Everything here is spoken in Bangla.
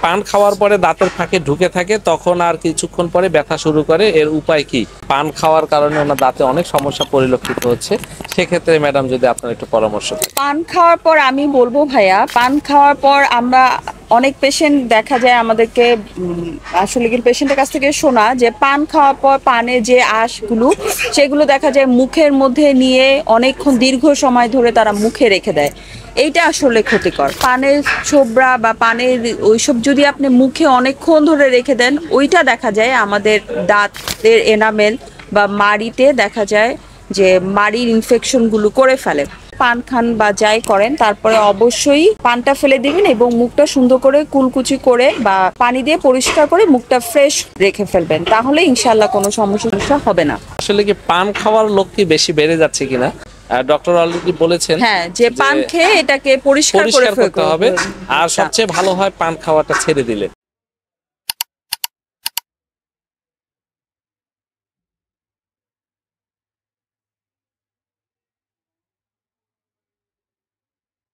পান খাওয়ার পরে দাঁতের ফাঁকে ঢুকে থাকে, তখন আর কিছুক্ষণ পরে ব্যথা শুরু করে, এর উপায় কি? পান খাওয়ার কারণে ওনার দাঁতে অনেক সমস্যা পরিলক্ষিত হচ্ছে, সেক্ষেত্রে ম্যাডাম যদি আপনার একটু পরামর্শ দেন। পান খাওয়ার পর আমি বলবো ভাইয়া, পান খাওয়ার পর আমরা অনেক পেশেন্ট দেখা যায় আমাদেরকে আসলে কি পেশেন্টের কাছ থেকে শোনা যে পান খাওয়ার পর পানে যে আঁশগুলো সেগুলো দেখা যায় মুখের মধ্যে নিয়ে অনেকক্ষণ দীর্ঘ সময় ধরে তারা মুখে রেখে দেয়। এইটা আসলে ক্ষতিকর। পানের ছোবড়া বা পানের ওইসব যদি আপনি মুখে অনেকক্ষণ ধরে রেখে দেন, ওইটা দেখা যায় আমাদের দাঁতের এনামেল বা মাড়িতে দেখা যায় যে মাড়ির ইনফেকশনগুলো করে ফেলে। পান খান বা যাই করেন তারপরে অবশ্যই পানটা ফেলে দিবেন এবং মুখটা সুন্দর করে কুলকুচি করে বা পানি দিয়ে পরিষ্কার করে মুখটা ফ্রেশ রেখে ফেলবেন, তাহলে ইনশাল্লাহ কোনো সমস্যা হবে না। আসলে কি পান খাওয়ার লোক কি বেশি বেড়ে যাচ্ছে কিনা? ডক্টর অলরেডি বলেছেন হ্যাঁ, যে পান খেয়ে এটাকে পরিষ্কার করে করতে হবে, আর সবচেয়ে ভালো হয় পান খাওয়াটা ছেড়ে দিলে।